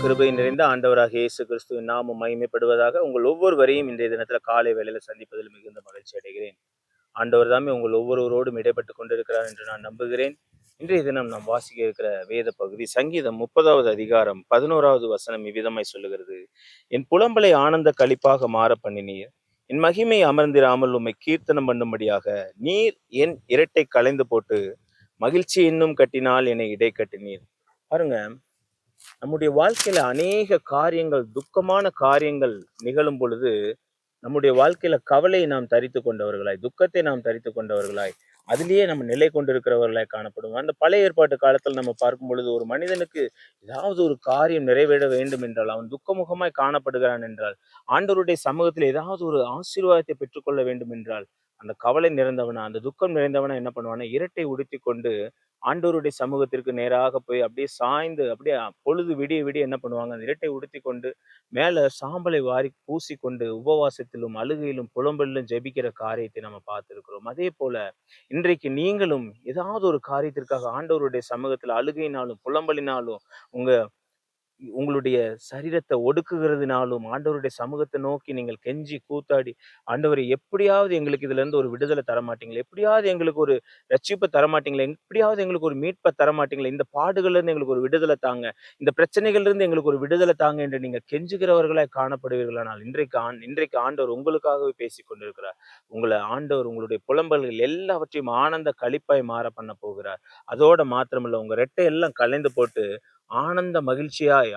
கிருபை நிறைந்த ஆண்டவராக இயேசு கிறிஸ்துவின் நாமம் மகிமைப்படுவதாக. உங்கள் ஒவ்வொருவரையும் இன்றைய தினத்துல காலை வேளையில சந்திப்பதில் மிகுந்த மகிழ்ச்சி அடைகிறேன். ஆண்டவர் தாமே உங்கள் ஒவ்வொருவரோடும் இடைப்பட்டு கொண்டிருக்கிறார் என்று நான் நம்புகிறேன். இன்றைய தினம் நாம் வாசிக்க இருக்கிற வேத பகுதி சங்கீதம் 30வது அதிகாரம் 11வது வசனம் இவ்விதமாய் சொல்லுகிறது. என் புலம்பலை ஆனந்த களிப்பாக மாற பண்ணினீர், என் மகிமை அமர்ந்திராமல் உம்மை கீர்த்தனம் பண்ணும்படியாக நீர் என் இரட்டை களைந்து போட்டு மகிழ்ச்சி இன்னும் கட்டினால் என்னை இடை கட்டினீர். பாருங்க, நம்முடைய வாழ்க்கையில அநேக காரியங்கள், துக்கமான காரியங்கள் நிகழும் பொழுது நம்முடைய வாழ்க்கையில கவலையை நாம் தரித்து கொண்டவர்களாய், துக்கத்தை நாம் தரித்து கொண்டவர்களாய், அதிலேயே நம்ம நிலை கொண்டிருக்கிறவர்களாய் காணப்படும். அந்த பழைய ஏற்பாட்டு காலத்தில் நம்ம பார்க்கும் பொழுது ஒரு மனிதனுக்கு ஏதாவது ஒரு காரியம் நிறைவேற வேண்டும் என்றால், அவன் துக்கமுகமாய் காணப்படுகிறான் என்றால், ஆண்டவருடைய சமூகத்தில் ஏதாவது ஒரு ஆசீர்வாதத்தை பெற்றுக்கொள்ள வேண்டும் என்றால், அந்த கவலை நிறைந்தவனா, அந்த துக்கம் நிறைந்தவனா என்ன பண்ணுவானா, இரட்டை உடுத்தி கொண்டு ஆண்டவருடைய சமூகத்திற்கு நேராக போய் அப்படியே சாய்ந்து, அப்படியே பொழுது விடிய விடிய என்ன பண்ணுவாங்க, அந்த இரட்டை உடுத்தி கொண்டு மேல சாம்பலை வாரி பூசிக்கொண்டு உபவாசத்திலும் அழுகையிலும் புலம்பலிலும் ஜெபிக்கிற காரியத்தை நம்ம பார்த்திருக்கிறோம். அதே போல இன்றைக்கு நீங்களும் ஏதாவது ஒரு காரியத்திற்காக ஆண்டவருடைய சமூகத்துல அழுகையினாலும் புலம்பலினாலும் உங்க உங்களுடைய சரீரத்தை ஒடுக்குகிறதுனாலும் ஆண்டவருடைய சமூகத்தை நோக்கி நீங்கள் கெஞ்சி கூத்தாடி, ஆண்டவரை எப்படியாவது எங்களுக்கு இதுல இருந்து ஒரு விடுதலை தரமாட்டீங்களா, எப்படியாவது எங்களுக்கு ஒரு ரட்சிப்பை தரமாட்டீங்களா, எப்படியாவது எங்களுக்கு ஒரு மீட்பை தரமாட்டீங்களா, இந்த பாடுகள்ல இருந்து எங்களுக்கு ஒரு விடுதலை தாங்க, இந்த பிரச்சனைகள்ல இருந்து எங்களுக்கு ஒரு விடுதலை தாங்க என்று நீங்கள் கெஞ்சுகிறவர்களாய் காணப்படுவீர்களானால் இன்றைக்கு ஆண்டவர் உங்களுக்காகவே பேசி கொண்டிருக்கிறார். ஆண்டவர் உங்களுடைய புலம்பல்கள் எல்லாவற்றையும் ஆனந்த களிப்பாய் மாற பண்ண போகிறார். அதோட மாத்திரமல்ல, உங்க ரெட்டை எல்லாம் கலைந்து போட்டு ஆனந்த மகிழ்ச்சியாய்,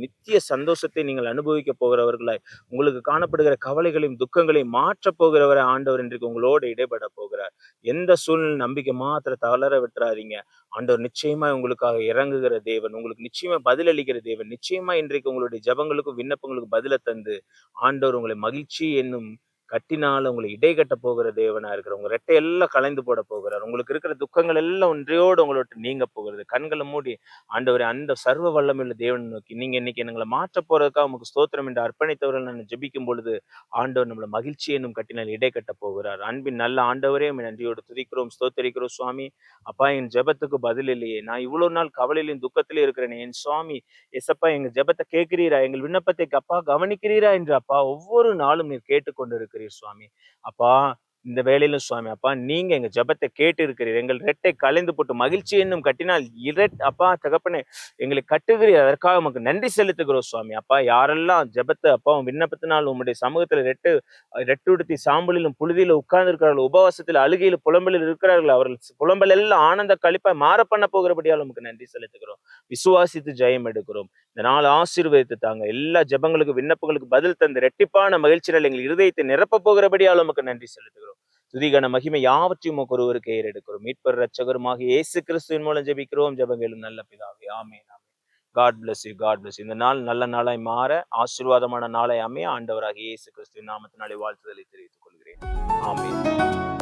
நித்திய சந்தோஷத்தை நீங்கள் அனுபவிக்க போகிறவர்களாய், உங்களுக்கு காணப்படுகிற கவலைகளையும் துக்கங்களையும் மாற்ற போகிறவரை ஆண்டவர் இன்றைக்கு உங்களோடு இடைப்பட போகிறார். எந்த சூழ்நிலை நம்பிக்கை மாத்திர தளர விட்டுறாதீங்க. ஆண்டவர் நிச்சயமா உங்களுக்காக இறங்குகிற தேவன், உங்களுக்கு நிச்சயமா பதிலளிக்கிற தேவன். நிச்சயமா இன்றைக்கு உங்களுடைய ஜபங்களுக்கும் விண்ணப்பங்களுக்கும் பதில தந்து ஆண்டவர் உங்களை மகிழ்ச்சி என்னும் கட்டினால உங்களை இடை கட்ட போகிற தேவனா இருக்கிற, உங்க ரெட்டை எல்லாம் கலைந்து போட போகிறார். உங்களுக்கு இருக்கிற துக்கங்கள் எல்லாம் ஒன்றையோடு உங்களோட நீங்க போகிறது. கண்களை மூடி ஆண்டவரை அந்த சர்வ வல்லமையுள்ள தேவனை நோக்கி, நீங்க இன்னைக்கு எங்களை மாற்ற போறதுக்காக உங்களுக்கு ஸ்தோத்திரம் என்று அர்ப்பணித்தவர்கள் நான் ஜெபிக்கும் பொழுது ஆண்டவர் நம்மளை மகிழ்ச்சி என்னும் கட்டினால் இடை கட்ட போகிறார். அன்பின் நல்ல ஆண்டவரே, நன்றியோடு துதிக்கிறோம், ஸ்தோத்தரிக்கிறோம் சுவாமி. அப்பா, என் ஜெபத்துக்கு பதில் இல்லையே, நான் இவ்வளவு நாள் கவலையிலும் துக்கத்திலே இருக்கிறேன். என் சுவாமி எசப்பா, எங்க ஜெபத்தை கேட்கிறீரா, எங்கள் விண்ணப்பத்தை அப்பா கவனிக்கிறீரா என்று அப்பா ஒவ்வொரு நாளும் நீர் கேட்டுக்கொண்டு இருக்கிறீர் சுவாமி. அப்பா, இந்த வேளையிலும் சுவாமி அப்பா, நீங்க எங்க ஜெபத்தை கேட்டு இருக்கிறீர். எங்கள் ரெட்டை கலைந்து போட்டு மகிழ்ச்சி என்னும் கட்டினால் அப்பா தகப்பனே எங்களை கட்டுகிறீர். அதற்காக உமக்கு நன்றி செலுத்துகிறோம் சுவாமி. அப்பா, யாரெல்லாம் ஜெபத்தை அப்பா விண்ணப்பத்தினால் உம்முடைய சமூகத்துல ரெட்டுடுத்தி சாம்பலிலும் புழுதியில உட்கார்ந்து இருக்கிறார்கள், உபவாசத்தில் அழுகையில் புலம்பலில் இருக்கிறார்கள், அவர்கள் புலம்பல் எல்லாம் ஆனந்த களிப்பாய் மாற பண்ண போகிறபடியால் உமக்கு நன்றி செலுத்துகிறோம். விசுவாசித்து ஜெயம் எடுக்கிறோம். இந்த நாள் ஆசீர்வதித்து தாங்க. எல்லா ஜெபங்களுக்கு விண்ணப்பங்களுக்கு பதில் தந்து ரெட்டிப்பான மகிழ்ச்சியால் எங்கள் இருதயத்தை நிரப்ப போகிறபடியால் உமக்கு நன்றி செலுத்துகிறோம். துதிகன மகிமை யாவற்றையும் ஒருவருக்கு ஏறெடுக்கிறோம். மீட்பர் ரட்சகருமாக இயேசு கிறிஸ்துவின் மூலம் ஜெபிக்கிறோம் ஜெபங்களும் நல்ல பிதாவே, ஆமென். God bless you. God bless you. இந்த நாள் நல்ல நாளாய் மாற, ஆசீர்வாதமான நாளாய் அமைய ஆண்டவராகிய இயேசு கிறிஸ்துவின் நாமத்தினாலே வாழ்த்துதலை தெரிவித்துக் கொள்கிறேன். ஆமென்.